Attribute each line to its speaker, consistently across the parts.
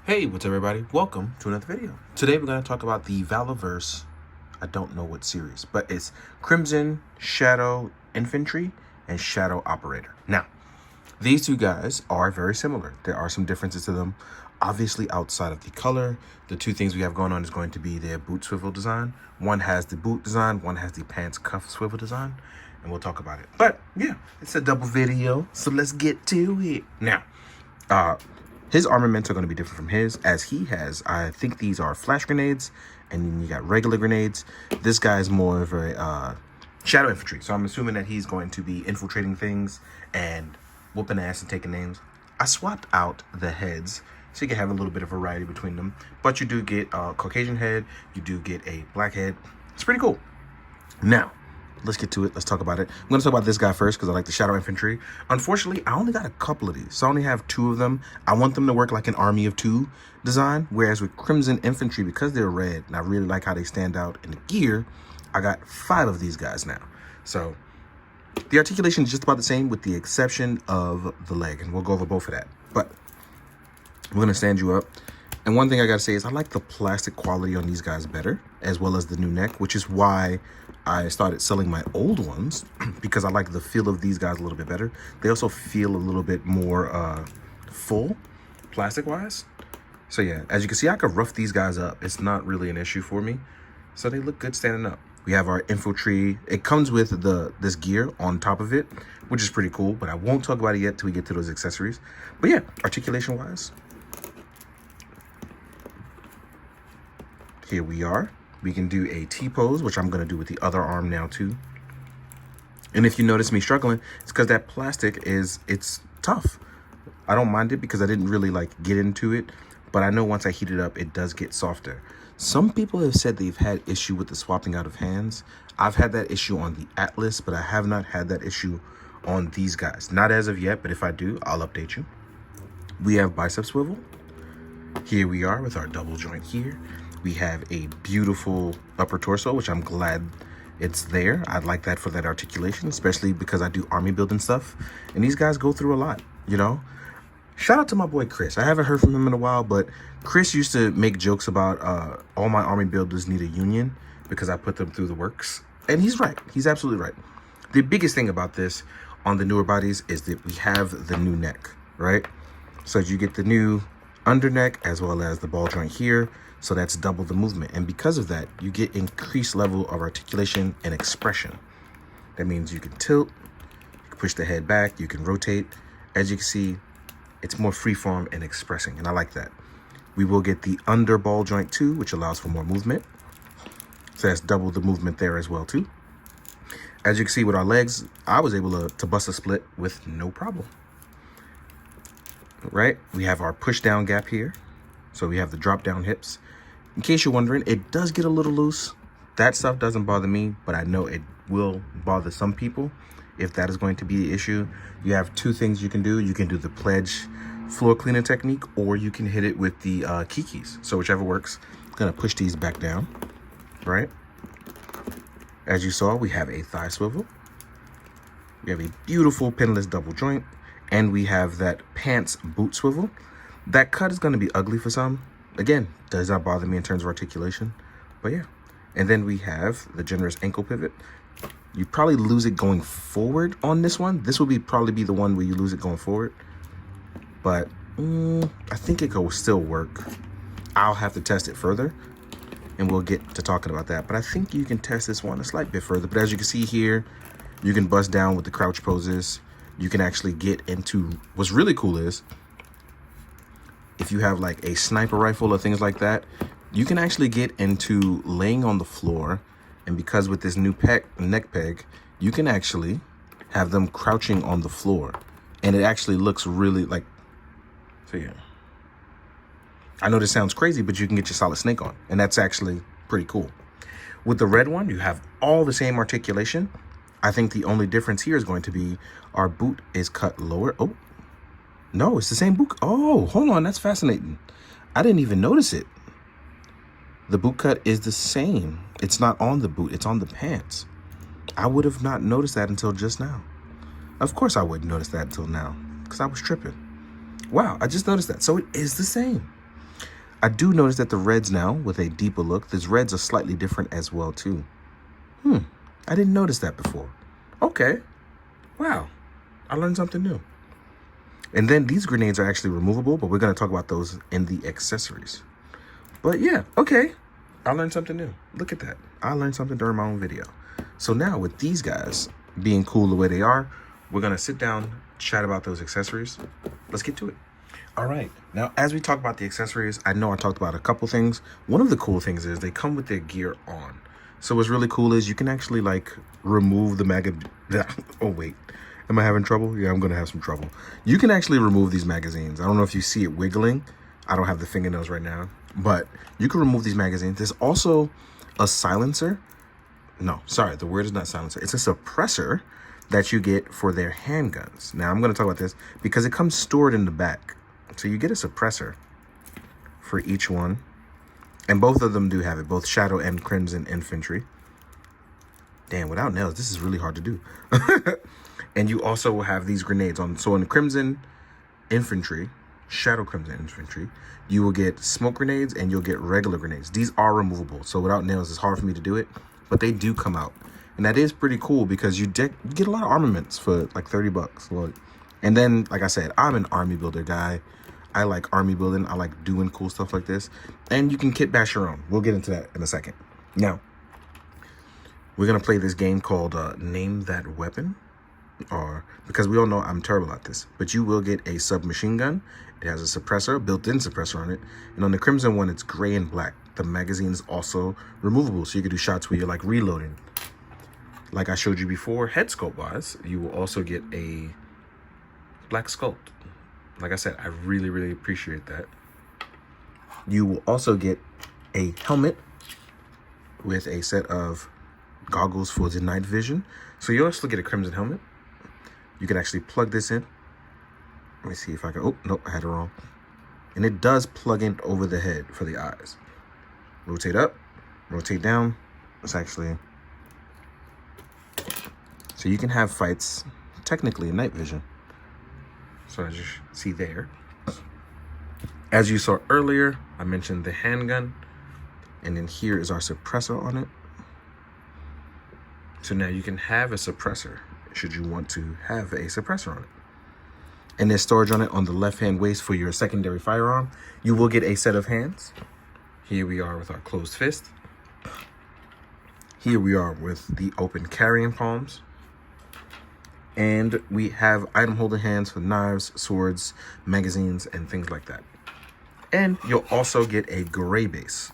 Speaker 1: Hey, what's up everybody? Welcome to another video. Today we're going to talk about the Valaverse, I don't know what series, but it's Crimson, Shadow Infantry, and Shadow Operator. Now, these two guys are very similar. There are some differences to them. Obviously, outside of the color, the two things we have going on is going to be their boot swivel design. One has the boot design, one has the pants cuff swivel design, and we'll talk about it. But yeah, it's a double video, so let's get to it. Now, his armaments are going to be different from his, as he has, I think these are flash grenades, and then you got regular grenades. This guy is more of a shadow infantry, so I'm assuming that he's going to be infiltrating things and whooping ass and taking names. I swapped out the heads so you can have a little bit of variety between them, but you do get a Caucasian head, you do get a black head. It's pretty cool. Now, let's get to it. Let's talk about it. I'm going to talk about this guy first because I like the Shadow Infantry. Unfortunately, I only got a couple of these, so I only have two of them. I want them to work like an army of two design, whereas with Crimson Infantry, because they're red, and I really like how they stand out in the gear, I got 5 of these guys now. So the articulation is just about the same with the exception of the leg, and we'll go over both of that. But we're going to stand you up. And one thing I got to say is I like the plastic quality on these guys better, as well as the new neck, which is why I started selling my old ones, because I like the feel of these guys a little bit better. They also feel a little bit more full, plastic-wise. So yeah, as you can see, I could rough these guys up. It's not really an issue for me. So they look good standing up. We have our Infantry. It comes with this gear on top of it, which is pretty cool, but I won't talk about it yet till we get to those accessories. But yeah, articulation-wise, here we are. We can do a T-pose, which I'm going to do with the other arm now too. And if you notice me struggling, it's because that plastic it's tough. I don't mind it because I didn't really like get into it, but I know once I heat it up, it does get softer. Some people have said they've had issue with the swapping out of hands. I've had that issue on the Atlas, but I have not had that issue on these guys. Not as of yet, but if I do, I'll update you. We have bicep swivel. Here we are with our double joint here. We have a beautiful upper torso, which I'm glad it's there. I'd like that for that articulation, especially because I do army building stuff. And these guys go through a lot, you know? Shout out to my boy Chris. I haven't heard from him in a while, but Chris used to make jokes about all my army builders need a union because I put them through the works. And he's right. He's absolutely right. The biggest thing about this on the newer bodies is that we have the new neck, right? So you get the new under neck as well as the ball joint here. So that's double the movement. And because of that, you get increased level of articulation and expression. That means you can tilt, you can push the head back, you can rotate. As you can see, it's more freeform and expressing, and I like that. We will get the under ball joint too, which allows for more movement. So that's double the movement there as well too. As you can see with our legs, I was able to bust a split with no problem. Right? We have our push down gap here. So we have the drop down hips. In case you're wondering, it does get a little loose. That stuff doesn't bother me, but I know it will bother some people if that is going to be the issue. You have two things you can do. You can do the pledge floor cleaner technique, or you can hit it with the kikis. So whichever works. I'm gonna push these back down, right? As you saw, we have a thigh swivel. We have a beautiful pinless double joint, and we have that pants boot swivel. That cut is gonna be ugly for some. Again, does not bother me in terms of articulation, but yeah. And then we have the generous ankle pivot. You probably lose it going forward on this one. This will probably be the one where you lose it going forward, but I think it will still work. I'll have to test it further, and we'll get to talking about that. But I think you can test this one a slight bit further. But as you can see here, you can bust down with the crouch poses. You can actually get into, what's really cool is, if you have like a sniper rifle or things like that, you can actually get into laying on the floor. And because with this new neck peg, you can actually have them crouching on the floor. And it actually looks really like, so yeah. I know this sounds crazy, but you can get your solid snake on. And that's actually pretty cool. With the red one, you have all the same articulation. I think the only difference here is going to be our boot is cut lower. Oh, no, it's the same boot. Oh, hold on. That's fascinating. I didn't even notice it. The boot cut is the same. It's not on the boot. It's on the pants. I would have not noticed that until just now. Of course I wouldn't notice that until now because I was tripping. Wow, I just noticed that. So it is the same. I do notice that the reds now, with a deeper look, these reds are slightly different as well too. I didn't notice that before. Okay. Wow. I learned something new. And then these grenades are actually removable, but we're going to talk about those in the accessories. But yeah, okay. I learned something new. Look at that. I learned something during my own video. So now with these guys being cool the way they are, we're going to sit down, chat about those accessories. Let's get to it. All right. Now, as we talk about the accessories, I know I talked about a couple things. One of the cool things is they come with their gear on. So what's really cool is you can actually like remove the oh, wait. Am I having trouble? Yeah, I'm going to have some trouble. You can actually remove these magazines. I don't know if you see it wiggling. I don't have the fingernails right now, but you can remove these magazines. There's also a silencer. No, sorry, the word is not silencer. It's a suppressor that you get for their handguns. Now, I'm going to talk about this because it comes stored in the back. So you get a suppressor for each one. And both of them do have it, both Shadow and Crimson Infantry. Damn, without nails, this is really hard to do. And you also will have these grenades on. So in the Crimson Infantry, Shadow Crimson Infantry, you will get smoke grenades and you'll get regular grenades. These are removable. So without nails, it's hard for me to do it, but they do come out. And that is pretty cool because you get a lot of armaments for like 30 bucks. Look. And then, like I said, I'm an army builder guy. I like army building. I like doing cool stuff like this. And you can kit bash your own. We'll get into that in a second. Now, we're going to play this game called Name That Weapon. Because we all know I'm terrible at this. But you will get a submachine gun. It has a suppressor, built-in suppressor on it. And on the Crimson one, it's gray and black. The magazine is also removable. So you can do shots where you're like reloading. Like I showed you before, head sculpt-wise, you will also get a black sculpt. Like I said, I really, really appreciate that. You will also get a helmet with a set of goggles for the night vision. So you also get a Crimson helmet. You can actually plug this in. Let me see if I can. Oh, nope, I had it wrong. And it does plug in over the head for the eyes. Rotate up, rotate down. It's actually... So you can have fights, technically in night vision. So as you see there, as you saw earlier, I mentioned the handgun, and then here is our suppressor on it. So now you can have a suppressor should you want to have a suppressor on it. And there's storage on it on the left-hand waist for your secondary firearm. You will get a set of hands. Here we are with our closed fist. Here we are with the open carrying palms. And we have item holder hands for knives, swords, magazines, and things like that. And you'll also get a gray base.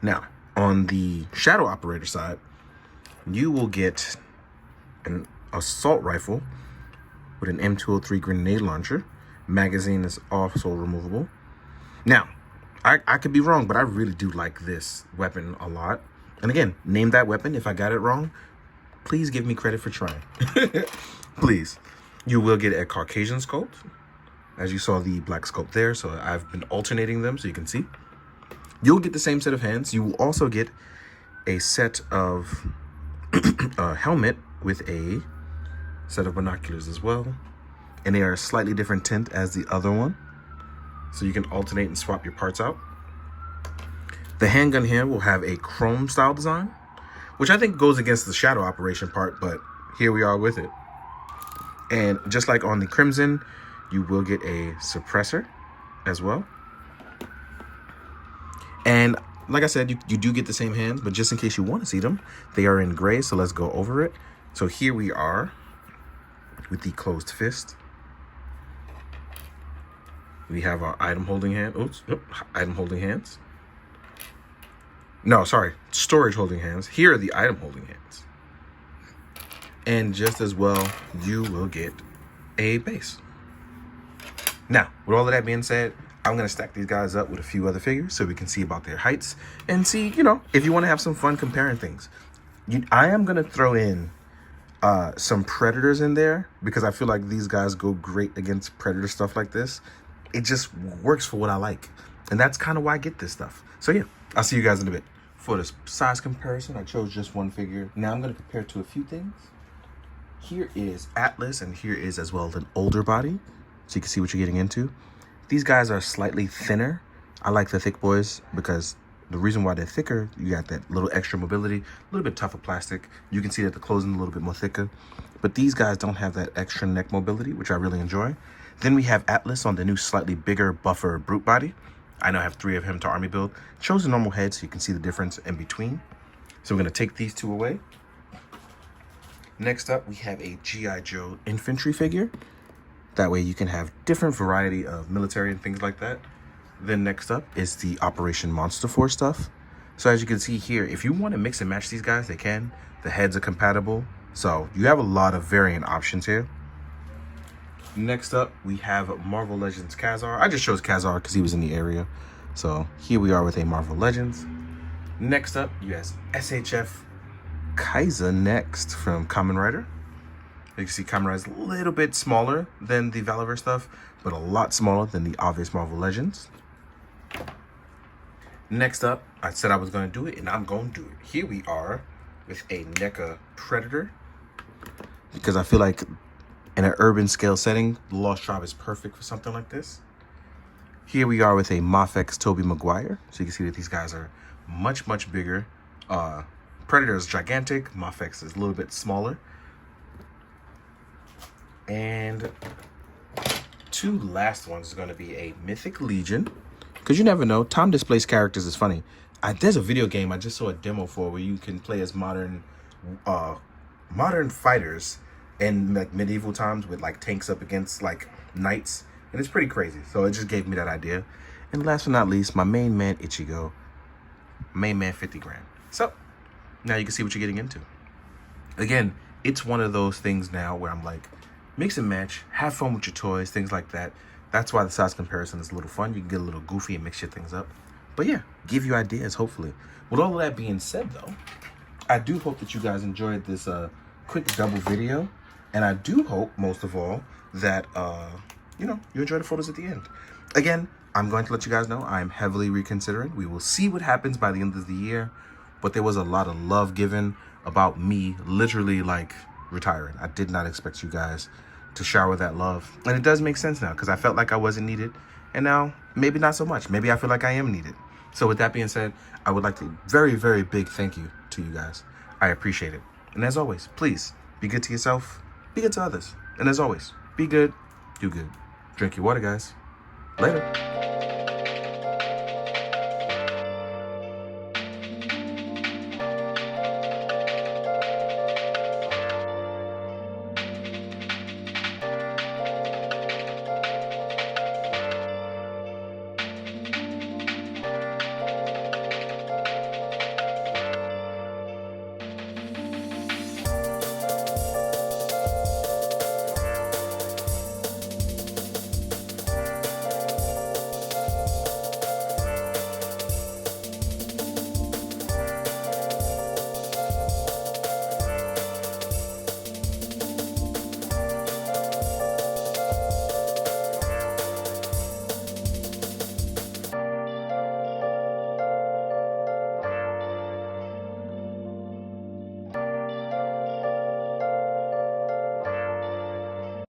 Speaker 1: Now, on the Shadow Operator side, you will get an assault rifle with an M203 grenade launcher. Magazine is also removable. Now, I could be wrong, but I really do like this weapon a lot. And again, name that weapon. If I got it wrong, please give me credit for trying. Please. You will get a Caucasian sculpt, as you saw the black sculpt there. So I've been alternating them so you can see. You'll get the same set of hands. You will also get a set of a helmet with a set of binoculars as well. And they are a slightly different tint as the other one. So you can alternate and swap your parts out. The handgun here will have a chrome style design, which I think goes against the Shadow Operation part, but here we are with it. And just like on the Crimson, you will get a suppressor as well. And like I said, you do get the same hands, but just in case you want to see them, they are in gray, so let's go over it. So here we are with the closed fist. We have our item holding hand. Oops, nope, item holding hands. No, sorry, storage holding hands. Here are the item holding hands. And just as well, you will get a base. Now, with all of that being said, I'm going to stack these guys up with a few other figures so we can see about their heights and see, you know, if you want to have some fun comparing things. I am going to throw in some Predators in there because I feel like these guys go great against Predator stuff like this. It just works for what I like. And that's kind of why I get this stuff. So yeah, I'll see you guys in a bit. For the size comparison, I chose just one figure. Now I'm going to compare it to a few things. Here is Atlas, and here is as well an older body. So you can see what you're getting into. These guys are slightly thinner. I like the thick boys because the reason why they're thicker, you got that little extra mobility, a little bit tougher plastic. You can see that the clothing is a little bit more thicker. But these guys don't have that extra neck mobility, which I really enjoy. Then we have Atlas on the new slightly bigger, buffer brute body. I now have 3 of him to army build. Shows the normal head so you can see the difference in between. So we're going to take these 2 away. Next up, we have a G.I. Joe infantry figure. That way you can have different variety of military and things like that. Then next up is the Operation Monster Force stuff. So as you can see here, if you want to mix and match these guys, they can. The heads are compatible. So you have a lot of variant options here. Next up, we have Marvel Legends Kazar. I just chose Kazar because he was in the area. So here we are with a Marvel Legends. Next up, you have SHF Kaiser next from Kamen Rider. You can see Kamen Rider is a little bit smaller than the Valaverse stuff, but a lot smaller than the obvious Marvel Legends. Next up, I said I was going to do it, and I'm going to do it. Here we are with a NECA Predator, because I feel like in an urban scale setting, the Lost Tribe is perfect for something like this. Here we are with a Mafex Tobey Maguire. So you can see that these guys are much, much bigger. Predator is gigantic. Mafex is a little bit smaller. And 2 last ones is going to be a Mythic Legion. Because you never know. Time displaced characters is funny. There's a video game I just saw a demo for where you can play as modern fighters in like medieval times with like tanks up against like knights. And it's pretty crazy. So it just gave me that idea. And last but not least, my main man Ichigo. Main man 50 grand. So now you can see what you're getting into. Again, it's one of those things now where I'm like, mix and match, have fun with your toys, things like that. That's why the size comparison is a little fun. You can get a little goofy and mix your things up. But yeah, give you ideas, hopefully. With all of that being said, though, I do hope that you guys enjoyed this quick double video. And I do hope, most of all, that, you enjoy the photos at the end. Again, I'm going to let you guys know I'm heavily reconsidering. We will see what happens by the end of the year. But there was a lot of love given about me literally, like, retiring. I did not expect you guys to shower that love. And it does make sense now because I felt like I wasn't needed. And now, maybe not so much. Maybe I feel like I am needed. So with that being said, I would like to very, very big thank you to you guys. I appreciate it. And as always, please be good to yourself, be good to others. And as always, be good, do good. Drink your water, guys. Later.